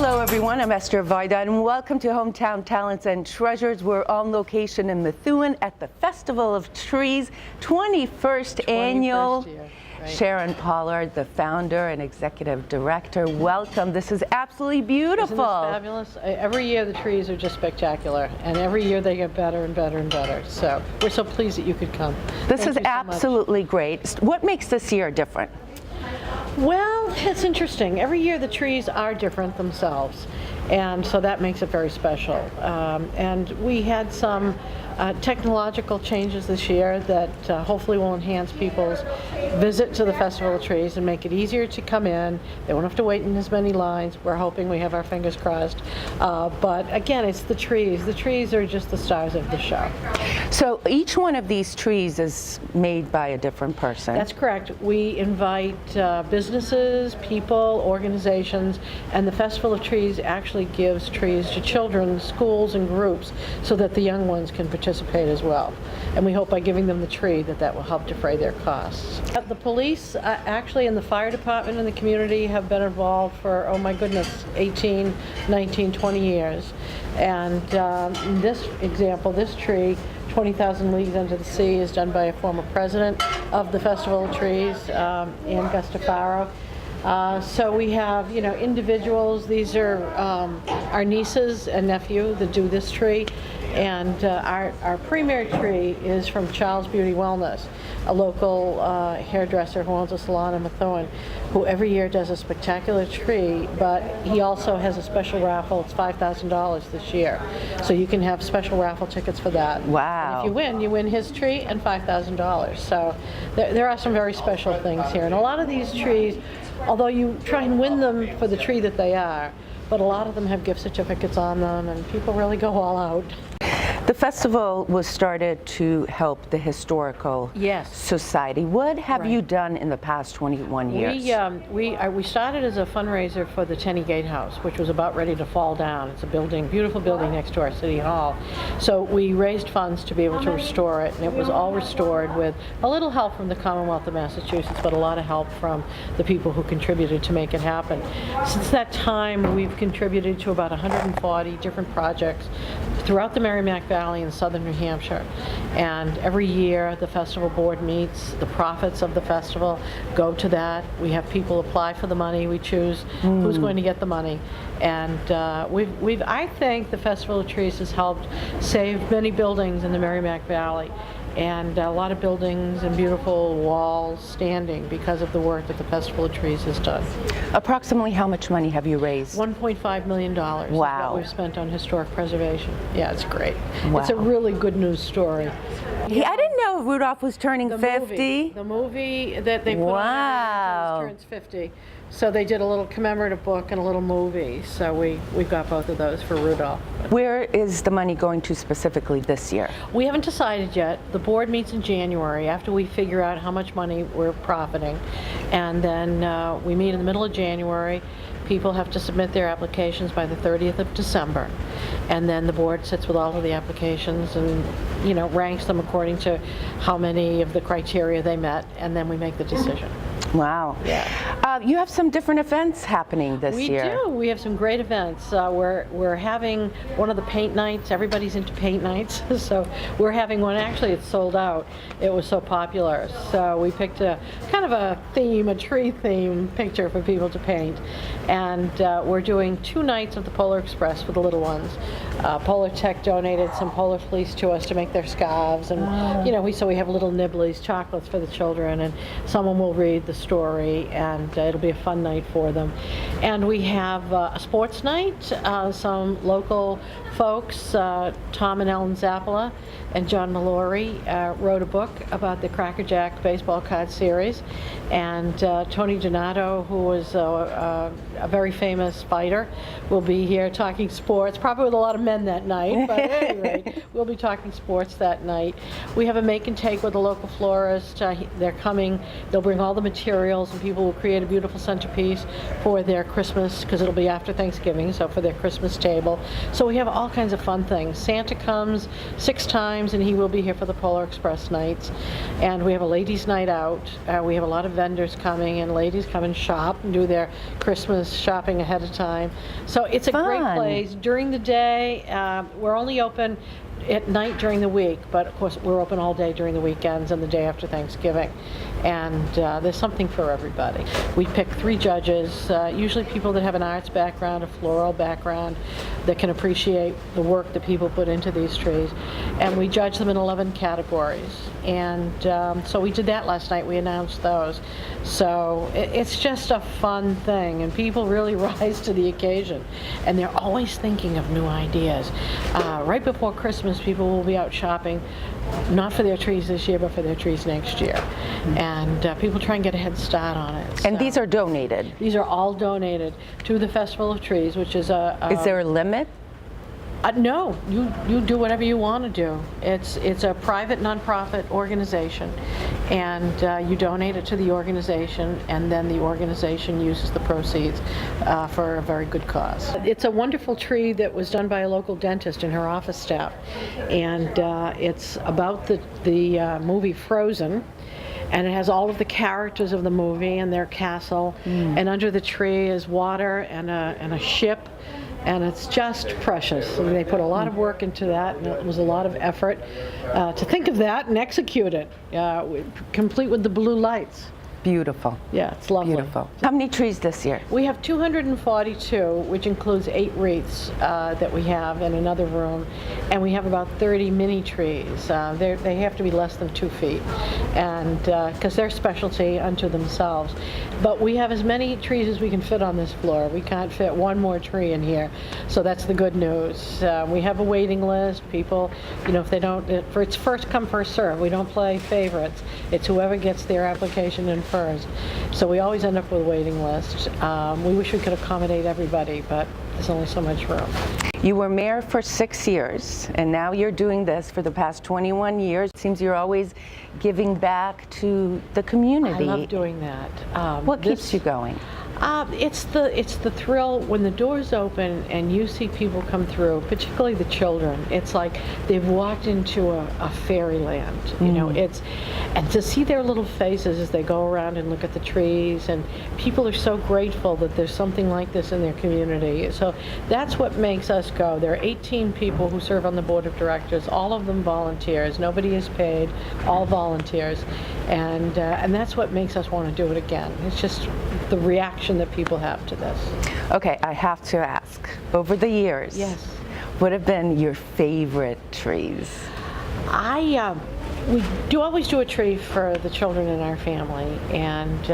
Hello everyone, I'm Eszter Vajda and welcome to Hometown Talents and Treasures. We're on location in Methuen at the Festival of Trees, 21st annual. Year. Right. Sharon Pollard, the founder and executive director, welcome. This is absolutely beautiful. Isn't this fabulous? Every year the trees are just spectacular, and every year they get better and better and better. So we're so pleased that you could come. This is absolutely great. What makes this year different? Well, it's interesting. Every year the trees are different themselves, and so that makes it very special. And we had some technological changes this year that hopefully will enhance people's visit to the Festival of Trees and make it easier to come in. They won't have to wait in as many lines. We're hoping, we have our fingers crossed. But again, it's the trees. The trees are just the stars of the show. So each one of these trees is made by a different person. That's correct. We invite businesses, people, organizations, and the Festival of Trees actually gives trees to children, schools, and groups so that the young ones can participate as well. And we hope by giving them the tree that will help defray their costs. The police actually and the fire department and the community have been involved for, oh my goodness, 18, 19, 20 years. And in this example, this tree, 20,000 Leagues Under the Sea, is done by a former president of the Festival of Trees, Ann Gustafaro. So we have, individuals. These are our nieces and nephew that do this tree. And our premier tree is from Charles Beauty Wellness, a local hairdresser who owns a salon in Methuen, who every year does a spectacular tree, but he also has a special raffle. It's $5,000 this year. So you can have special raffle tickets for that. Wow. And if you win his tree and $5,000. So there are some very special things here. And a lot of these trees, although you try and win them for the tree that they are, but a lot of them have gift certificates on them, and people really go all out. The festival was started to help the Historical Society. What have you done in the past 21 years? We started as a fundraiser for the Tenney Gatehouse, which was about ready to fall down. It's a building, beautiful building next to our city hall. So we raised funds to be able to restore it, and it was all restored with a little help from the Commonwealth of Massachusetts, but a lot of help from the people who contributed to make it happen. Since that time, we've contributed to about 140 different projects throughout the Merrimack Valley in southern New Hampshire. And every year the festival board meets. The profits of the festival go to that. We have people apply for the money. We choose who's going to get the money. And I think the Festival of Trees has helped save many buildings in the Merrimack Valley, and a lot of buildings and beautiful walls standing because of the work that the Festival of Trees has done. Approximately how much money have you raised? $1.5 million. Wow. Is what we've spent on historic preservation. Yeah, it's great. Wow. It's a really good news story. I didn't know Rudolph was turning 50. The movie that they put on turns 50. So they did a little commemorative book and a little movie. So we got both of those for Rudolph. Where is the money going to specifically this year? We haven't decided yet. The board meets in January after we figure out how much money we're profiting. And then we meet in the middle of January. People have to submit their applications by the 30th of December. And then the board sits with all of the applications and, ranks them according to how many of the criteria they met, and then we make the decision. Wow. Yeah. You have some different events happening this year. We do. We have some great events. We're having one of the paint nights. Everybody's into paint nights. So we're having one. Actually, it's sold out. It was so popular. So we picked a kind of a theme, a tree theme picture for people to paint. And we're doing 2 nights of the Polar Express for the little ones. Polar Tech donated some polar fleece to us to make their scarves. And, so we have little nibblies, chocolates for the children. And someone will read the story, and it'll be a fun night for them. And we have a sports night. Some local folks, Tom and Ellen Zappola and John Mallory, wrote a book about the Cracker Jack baseball card series. And Tony Donato, who was a very famous fighter, will be here talking sports, probably with a lot of men that night, but at any rate, we'll be talking sports that night. We have a make and take with a local florist. They're coming. They'll bring all the materials materials, and people will create a beautiful centerpiece for their Christmas, because it'll be after Thanksgiving, so for their Christmas table. So we have all kinds of fun things. Santa comes 6 times, and he will be here for the Polar Express nights. And we have a ladies' night out. We have a lot of vendors coming, and ladies come and shop and do their Christmas shopping ahead of time. So it's a great place. During the day, we're only open at night during the week, but of course we're open all day during the weekends and the day after Thanksgiving. And there's something for everybody. We pick 3 judges, usually people that have an arts background, a floral background, that can appreciate the work that people put into these trees. And we judge them in 11 categories. And so we did that last night. We announced those. So it's just a fun thing, and people really rise to the occasion. And they're always thinking of new ideas. Right before Christmas, people will be out shopping, not for their trees this year, but for their trees next year. And people try and get a head start on it. And these are donated? These are all donated to the Festival of Trees, which is Is there a limit? No, you do whatever you want to do. It's a private nonprofit organization, and you donate it to the organization, and then the organization uses the proceeds for a very good cause. It's a wonderful tree that was done by a local dentist and her office staff, and it's about the movie Frozen. And it has all of the characters of the movie and their castle, and under the tree is water and a ship. And it's just precious. I mean, they put a lot of work into that, and it was a lot of effort to think of that and execute it, complete with the blue lights. Beautiful. Yeah, it's lovely. Beautiful. How many trees this year? We have 242, which includes 8 wreaths that we have in another room, and we have about 30 mini trees. They have to be less than 2 feet, and because they're specialty unto themselves. But we have as many trees as we can fit on this floor. We can't fit one more tree in here, so that's the good news. We have a waiting list. People, if they don't, it's first come, first serve. We don't play favorites. It's whoever gets their application in first. So we always end up with a waiting list. We wish we could accommodate everybody, but there's only so much room. You were mayor for 6 years, and now you're doing this for the past 21 years. It seems you're always giving back to the community. I love doing that. What keeps you going? It's the thrill when the doors open and you see people come through, particularly the children. It's like they've walked into a fairyland. And to see their little faces as they go around and look at the trees, and people are so grateful that there's something like this in their community. So that's what makes us go. There are 18 people who serve on the board of directors, all of them volunteers. Nobody is paid, all volunteers, and that's what makes us want to do it again. It's just the reaction that people have to this. Okay, I have to ask, over the years, yes, what have been your favorite trees? We do always do a tree for the children in our family, and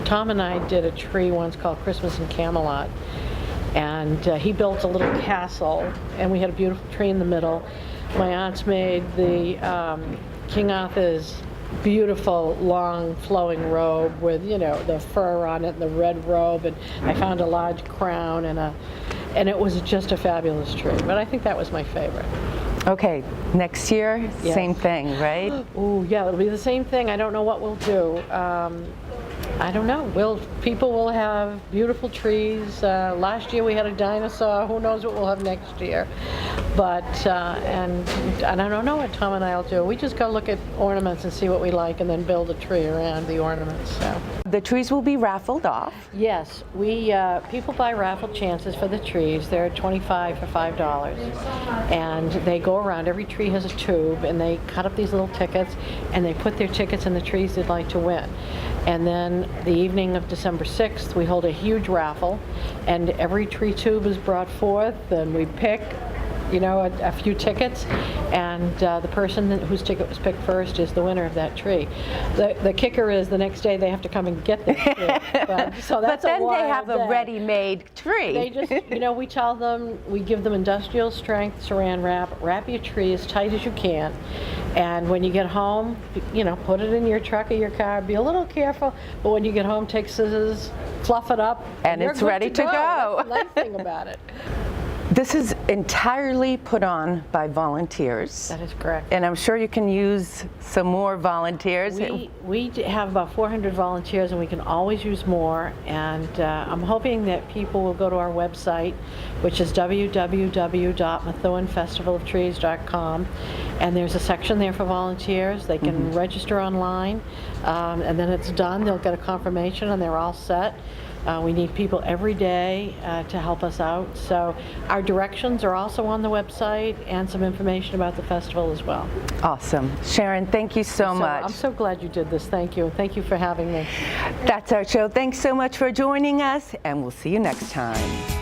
Tom and I did a tree once called Christmas in Camelot, and he built a little castle, and we had a beautiful tree in the middle. My aunts made the King Arthur's beautiful long flowing robe with the fur on it and the red robe, and I found a large crown and it was just a fabulous tree. But I think that was my favorite. Okay, next year, Yes. same thing, right? Oh yeah, it'll be the same thing. I don't know what we'll do. I don't know. People will have beautiful trees. Last year we had a dinosaur. Who knows what we'll have next year? But and I don't know what Tom and I will do. We just go look at ornaments and see what we like, and then build a tree around the ornaments. So The trees will be raffled off. yes, people buy raffle chances for the trees. They're $25 for $5, and they go around. Every tree has a tube, and they cut up these little tickets, and they put their tickets in the trees they'd like to win. And then the evening of December 6th, we hold a huge raffle, and every tree tube is brought forth, and we pick a few tickets, and the person whose ticket was picked first is the winner of that tree. The kicker is the next day they have to come and get their tree. But then they have a ready-made tree. They just, we tell them, we give them industrial strength saran wrap your tree as tight as you can, and when you get home, put it in your truck or your car. Be a little careful, but when you get home, take scissors, fluff it up, and you're it's good ready to go. That's the nice thing about it. This is entirely put on by volunteers. That is correct. And I'm sure you can use some more volunteers. We have about 400 volunteers, and we can always use more. And I'm hoping that people will go to our website, which is www.MethuenFestivalOfTrees.com, and there's a section there for volunteers. They can register online, and then it's done. They'll get a confirmation, and they're all set. We need people every day to help us out. So our directions are also on the website, and some information about the festival as well. Awesome. Sharon, thank you so much. I'm so glad you did this. Thank you. And thank you for having me. That's our show. Thanks so much for joining us, and we'll see you next time.